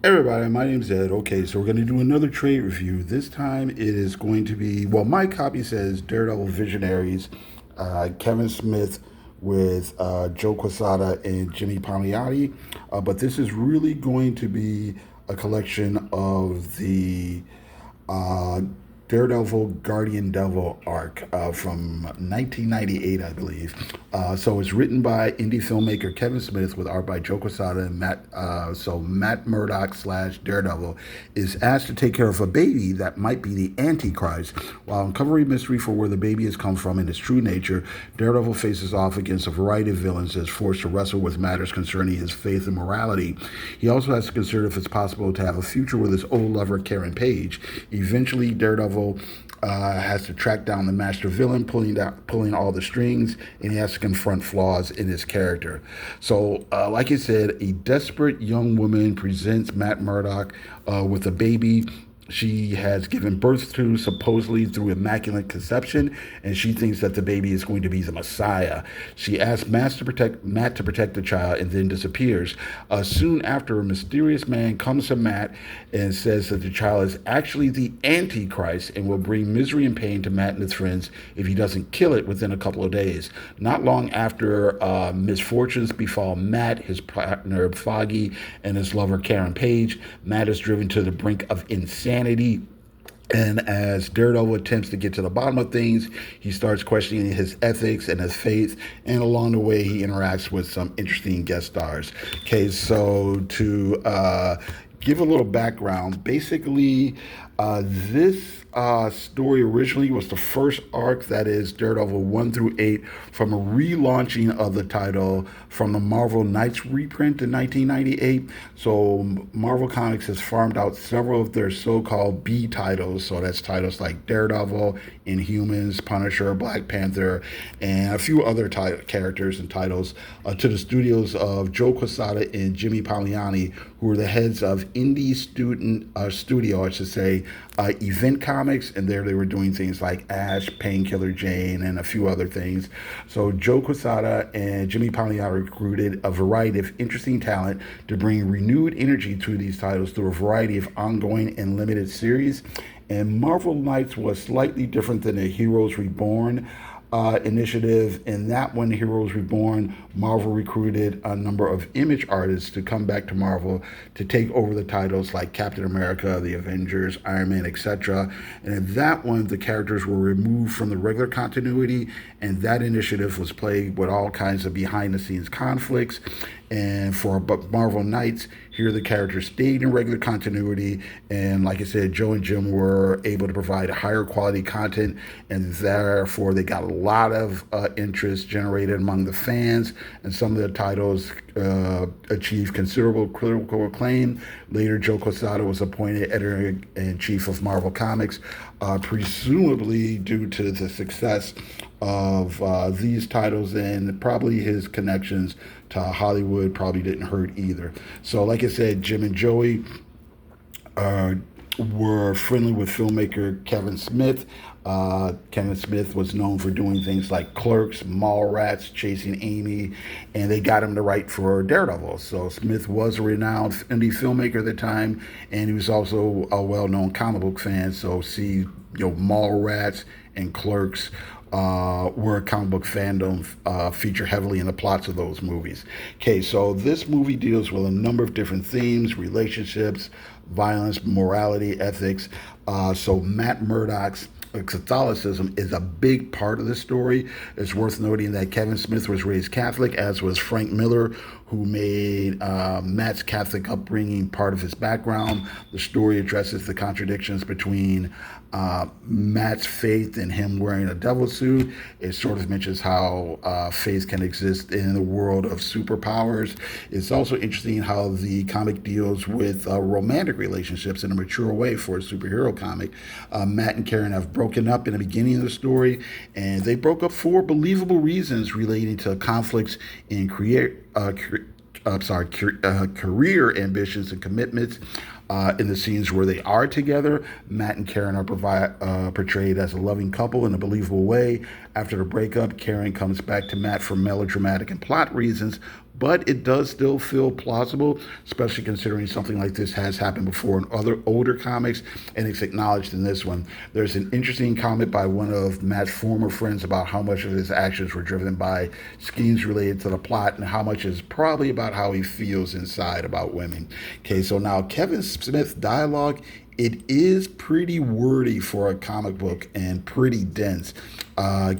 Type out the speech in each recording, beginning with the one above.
Everybody, my name's Ed. Okay, so we're going to do another trade review. This time it is going to be, well, my copy says Daredevil Visionaries, Kevin Smith with Joe Quesada and Jimmy Palmiotti. But this is really going to be a collection of the uh, Daredevil Guardian Devil arc from 1998, I believe. So it's written by indie filmmaker Kevin Smith with art by Joe Quesada and Matt. So Matt Murdock slash Daredevil is asked to take care of a baby that might be the Antichrist. While uncovering mystery for where the baby has come from and its true nature, Daredevil faces off against a variety of villains and is forced to wrestle with matters concerning his faith and morality. He also has to consider if it's possible to have a future with his old lover, Karen Page. Eventually, Daredevil has to track down the master villain, pulling all the strings, and he has to confront flaws in his character. So, like I said, a desperate young woman presents Matt Murdock with a baby she has given birth to, supposedly through immaculate conception, and she thinks that the baby is going to be the Messiah. She asks Matt to protect the child and then disappears. Soon after, a mysterious man comes to Matt and says that the child is actually the Antichrist and will bring misery and pain to Matt and his friends if he doesn't kill it within a couple of days. Not long after, misfortunes befall Matt, his partner Foggy, and his lover Karen Page. Matt is driven to the brink of insanity. And as Daredevil attempts to get to the bottom of things, he starts questioning his ethics and his faith. And along the way, he interacts with some interesting guest stars. Okay, so to give a little background, basically, this story originally was the first arc, that is Daredevil 1 through 8, from a relaunching of the title from the Marvel Knights reprint in 1998. So Marvel Comics has farmed out several of their so-called B titles. So that's titles like Daredevil, Inhumans, Punisher, Black Panther, and a few other characters and titles to the studios of Joe Quesada and Jimmy Palmiotti, who were the heads of indie studio, I should say, Event Comics, and there they were doing things like Ash, Painkiller Jane, and a few other things. So Joe Quesada and Jimmy Palmiotti recruited a variety of interesting talent to bring renewed energy to these titles through a variety of ongoing and limited series. And Marvel Knights was slightly different than the Heroes Reborn initiative. In that one, Heroes Reborn, Marvel recruited a number of image artists to come back to Marvel to take over the titles like Captain America, the Avengers, Iron Man, etc. And in that one, the characters were removed from the regular continuity, and that initiative was plagued with all kinds of behind-the-scenes conflicts. And for Marvel Knights, here the characters stayed in regular continuity, and like I said, Joe and Jim were able to provide higher quality content, and therefore they got a lot of interest generated among the fans, and some of the titles achieved considerable critical acclaim. Later, Joe Quesada was appointed editor-in-chief of Marvel Comics, presumably due to the success of these titles, and probably his connections to Hollywood probably didn't hurt either. So like I said, Jim and Joey were friendly with filmmaker Kevin Smith. Kevin Smith was known for doing things like Clerks, Mallrats, Chasing Amy, and they got him to write for Daredevil. So Smith was a renowned indie filmmaker at the time, and he was also a well-known comic book fan. So see, Mallrats and Clerks were a comic book fandom, feature heavily in the plots of those movies. Okay, so this movie deals with a number of different themes: relationships, violence, morality, ethics. So Matt Murdock's Catholicism is a big part of the story. It's worth noting that Kevin Smith was raised Catholic, as was Frank Miller, who made Matt's Catholic upbringing part of his background. The story addresses the contradictions between Matt's faith and him wearing a devil suit. It sort of mentions how faith can exist in the world of superpowers. It's also interesting how the comic deals with romantic relationships in a mature way for a superhero comic. Matt and Karen have broken up in the beginning of the story, and they broke up for believable reasons relating to conflicts in career ambitions and commitments. In the scenes where they are together, Matt and Karen are portrayed as a loving couple in a believable way. After the breakup, Karen comes back to Matt for melodramatic and plot reasons, but it does still feel plausible, especially considering something like this has happened before in other older comics, and it's acknowledged in this one. There's an interesting comment by one of Matt's former friends about how much of his actions were driven by schemes related to the plot and how much is probably about how he feels inside about women. Okay, so now Kevin Smith's dialogue, it is pretty wordy for a comic book and pretty dense.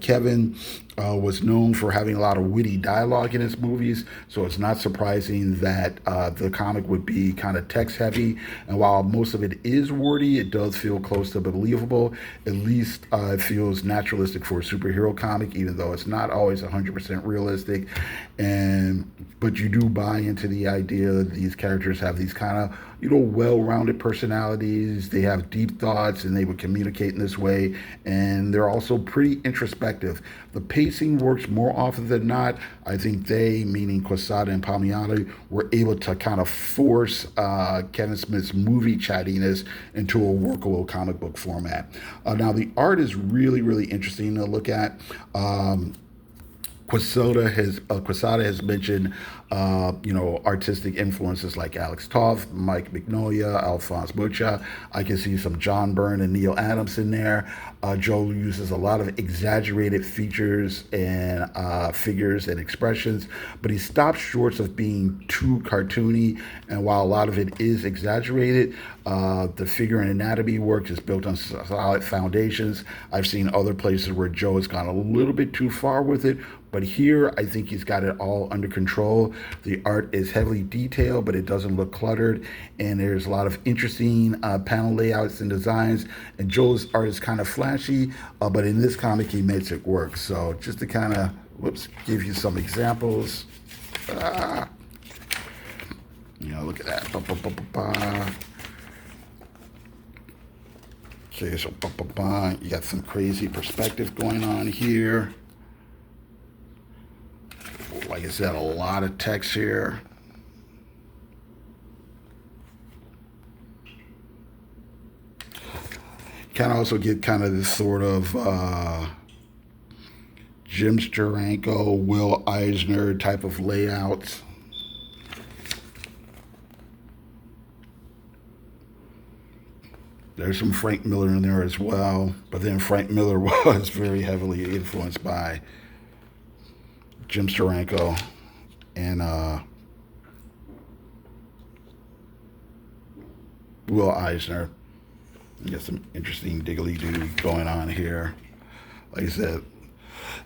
Kevin was known for having a lot of witty dialogue in his movies, so it's not surprising that the comic would be kind of text heavy. And while most of it is wordy, it does feel close to believable. At least it feels naturalistic for a superhero comic, even though it's not always 100% realistic. But you do buy into the idea that these characters have these kind of well-rounded personalities. They have deep thoughts, and they would communicate in this way. And they're also pretty introspective. The pacing works more often than not. I think they, meaning Quesada and Palmiotti, were able to kind of force Kevin Smith's movie chattiness into a workable comic book format. Now, the art is really, really interesting to look at. Quesada has mentioned, artistic influences like Alex Toth, Mike Mignola, Alphonse Mucha. I can see some John Byrne and Neil Adams in there. Joe uses a lot of exaggerated features and figures and expressions, but he stops short of being too cartoony. And while a lot of it is exaggerated, the figure and anatomy work is built on solid foundations. I've seen other places where Joe has gone a little bit too far with it, but here I think he's got it all under control. The art is heavily detailed, but it doesn't look cluttered, and there's a lot of interesting panel layouts and designs. And Joe's art is kind of flashy, but in this comic he makes it work. So just to kind of give you some examples. Look at that. Okay, so you got some crazy perspective going on here. Like I said, a lot of text here. Can also get kind of this sort of Jim Steranko, Will Eisner type of layouts. There's some Frank Miller in there as well, but then Frank Miller was very heavily influenced by Jim Steranko and Will Eisner. You got some interesting diggly-doo going on here. Like I said,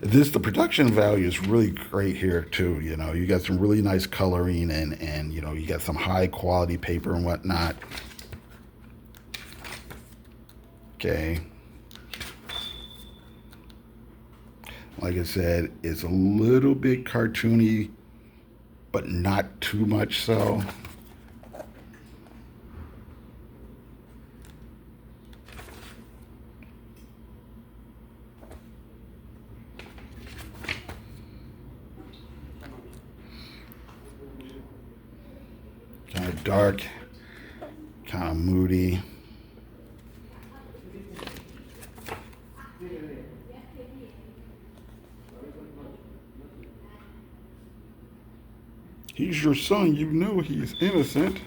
the production value is really great here too. You got some really nice coloring and you got some high quality paper and whatnot. Okay. Like I said, it's a little bit cartoony, but not too much so. Kind of dark, kind of moody. He's your son. You know he's innocent.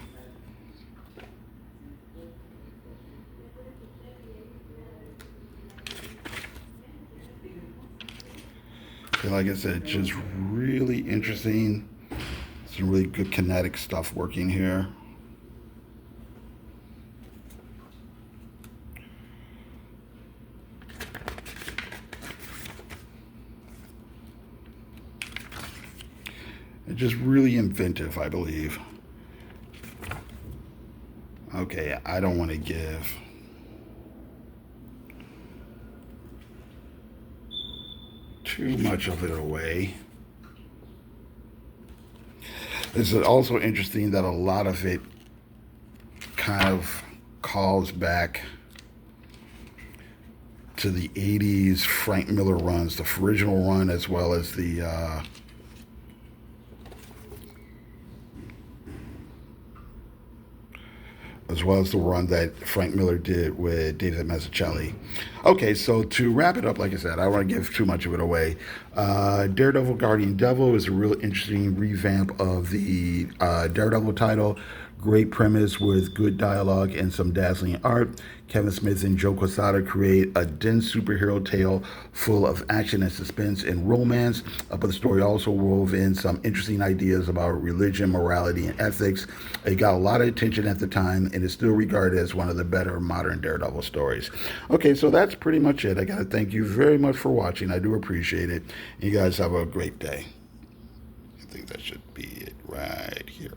Like I said, just really interesting. Some really good kinetic stuff working here. And just really inventive, I believe. Okay, I don't want to give too much of it away. It's also interesting that a lot of it kind of calls back to the 80s Frank Miller runs, the original run, as well as the as well as the run that Frank Miller did with David Mazzucchelli. Okay, so to wrap it up, like I said, I don't want to give too much of it away. Daredevil Guardian Devil is a real interesting revamp of the Daredevil title. Great premise with good dialogue and some dazzling art. Kevin Smith and Joe Quesada create a dense superhero tale full of action and suspense and romance. But the story also wove in some interesting ideas about religion, morality, and ethics. It got a lot of attention at the time and is still regarded as one of the better modern Daredevil stories. Okay, so that's pretty much it. I got to thank you very much for watching. I do appreciate it. You guys have a great day. I think that should be it right here.